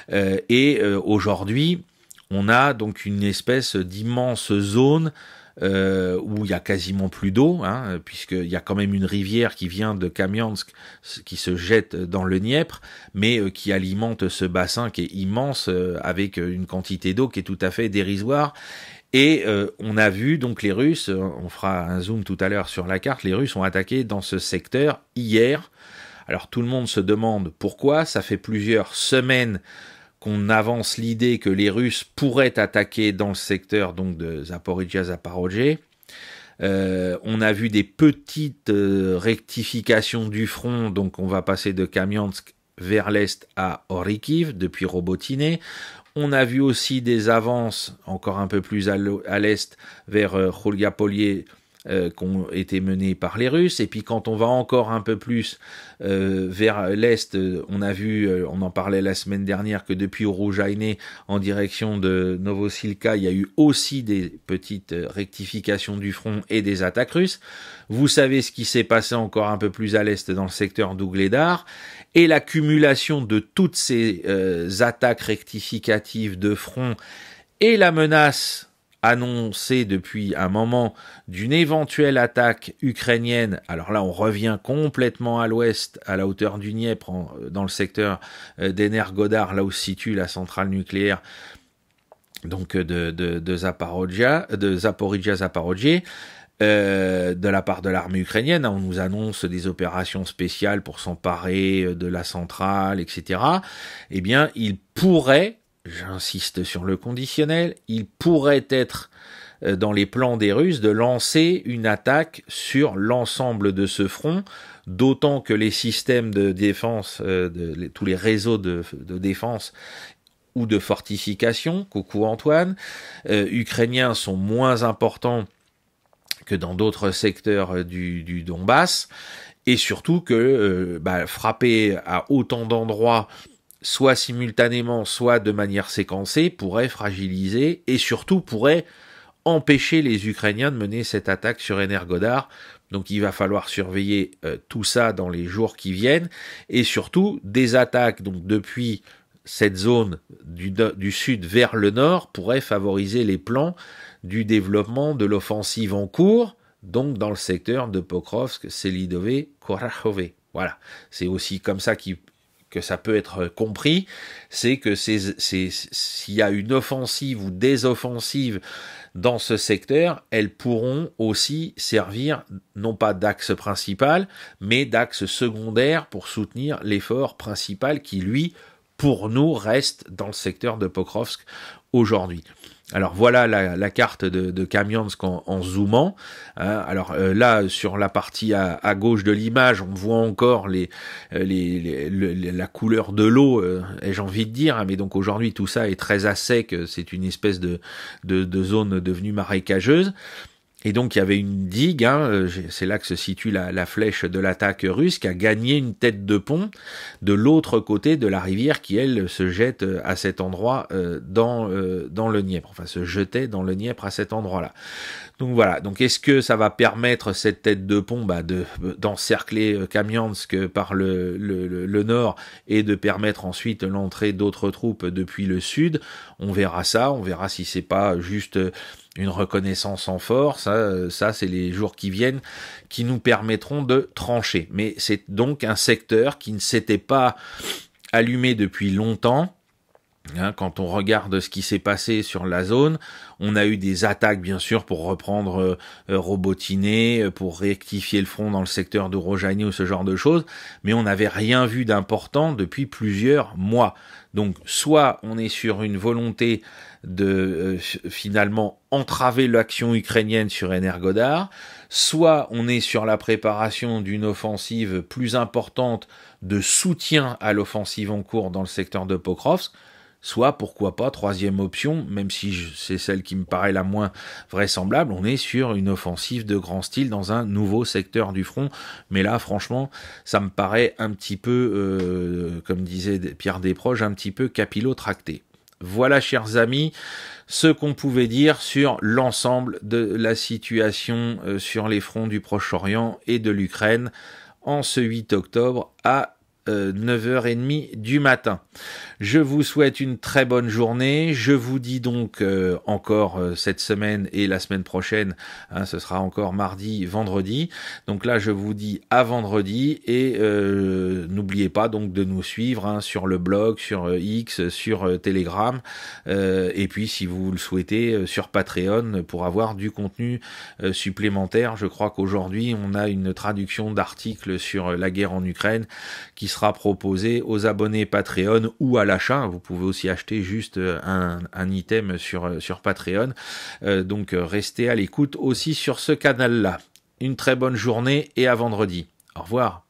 et aujourd'hui on a donc une espèce d'immense zone où il y a quasiment plus d'eau, hein, puisqu'il y a quand même une rivière qui vient de Kamiansk, qui se jette dans le Dniepr, mais qui alimente ce bassin qui est immense, avec une quantité d'eau qui est tout à fait dérisoire. Et on a vu donc les Russes, on fera un zoom tout à l'heure sur la carte, les Russes ont attaqué dans ce secteur hier. Alors tout le monde se demande pourquoi, ça fait plusieurs semaines qu'on avance l'idée que les Russes pourraient attaquer dans le secteur donc de Zaporizhzhia-Zaporozhye. On a vu des petites rectifications du front, donc on va passer de Kamiansk vers l'est à Orikiv, depuis Robotine. On a vu aussi des avances encore un peu plus à l'est vers Khulgapolye, qui ont été menées par les Russes. Et puis quand on va encore un peu plus vers l'Est, on a vu, on en parlait la semaine dernière, que depuis Oruzhaine, en direction de Novosilka, il y a eu aussi des petites rectifications du front et des attaques russes. Vous savez ce qui s'est passé encore un peu plus à l'Est dans le secteur d'Ougledar, et l'accumulation de toutes ces attaques rectificatives de front et la menace annoncée depuis un moment d'une éventuelle attaque ukrainienne. Alors là, on revient complètement à l'ouest, à la hauteur du Dniepr, dans le secteur d'Energodar, là où se situe la centrale nucléaire donc de Zaporizhzhia, de la part de l'armée ukrainienne. On nous annonce des opérations spéciales pour s'emparer de la centrale, etc. Eh bien, il pourrait, j'insiste sur le conditionnel, il pourrait être dans les plans des Russes de lancer une attaque sur l'ensemble de ce front, d'autant que les systèmes de défense, tous les réseaux de défense ou de fortification, coucou Antoine, ukrainiens sont moins importants que dans d'autres secteurs du Donbass, et surtout que frapper à autant d'endroits, soit simultanément, soit de manière séquencée, pourrait fragiliser et surtout pourrait empêcher les Ukrainiens de mener cette attaque sur Energodar. Donc il va falloir surveiller tout ça dans les jours qui viennent, et surtout des attaques donc depuis cette zone du sud vers le nord pourrait favoriser les plans du développement de l'offensive en cours, donc dans le secteur de Pokrovsk, Selidové, Korachové. Voilà, c'est aussi comme ça que ça peut être compris, c'est que s'il y a une offensive ou des offensives dans ce secteur, elles pourront aussi servir non pas d'axe principal, mais d'axe secondaire pour soutenir l'effort principal qui, lui, pour nous, reste dans le secteur de Pokrovsk aujourd'hui. Alors voilà la carte de Kamiansk en zoomant. Alors là, sur la partie à gauche de l'image, on voit encore la couleur de l'eau, ai-je envie de dire. Mais donc aujourd'hui, tout ça est très à sec. C'est une espèce de zone devenue marécageuse. Et donc il y avait une digue, c'est là que se situe la flèche de l'attaque russe, qui a gagné une tête de pont de l'autre côté de la rivière qui, elle, se jette à cet endroit dans le Dniepr, enfin se jetait dans le Dniepr à cet endroit-là. Donc voilà, donc est-ce que ça va permettre cette tête de pont d'encercler Kamiansk par le nord et de permettre ensuite l'entrée d'autres troupes depuis le sud? On verra ça, on verra si c'est pas juste une reconnaissance en force, ça c'est les jours qui viennent qui nous permettront de trancher. Mais c'est donc un secteur qui ne s'était pas allumé depuis longtemps. Quand on regarde ce qui s'est passé sur la zone, on a eu des attaques bien sûr pour reprendre Robotiné, pour rectifier le front dans le secteur de Rojani ou ce genre de choses, mais on n'avait rien vu d'important depuis plusieurs mois. Donc soit on est sur une volonté de finalement entraver l'action ukrainienne sur Energodar, soit on est sur la préparation d'une offensive plus importante de soutien à l'offensive en cours dans le secteur de Pokrovsk, soit, pourquoi pas, troisième option, même si c'est celle qui me paraît la moins vraisemblable, on est sur une offensive de grand style dans un nouveau secteur du front. Mais là, franchement, ça me paraît un petit peu, comme disait Pierre Desproges, un petit peu capillotracté. Voilà, chers amis, ce qu'on pouvait dire sur l'ensemble de la situation sur les fronts du Proche-Orient et de l'Ukraine en ce 8 octobre à 9h30 du matin. Je vous souhaite une très bonne journée. Je vous dis donc encore cette semaine et la semaine prochaine, ce sera encore mardi, vendredi. Donc là, je vous dis à vendredi et n'oubliez pas donc de nous suivre sur le blog, sur X, sur Telegram et puis si vous le souhaitez sur Patreon pour avoir du contenu supplémentaire. Je crois qu'aujourd'hui, on a une traduction d'articles sur la guerre en Ukraine qui sera proposé aux abonnés Patreon ou à l'achat. Vous pouvez aussi acheter juste un item sur Patreon. Donc restez à l'écoute aussi sur ce canal-là. Une très bonne journée et à vendredi. Au revoir.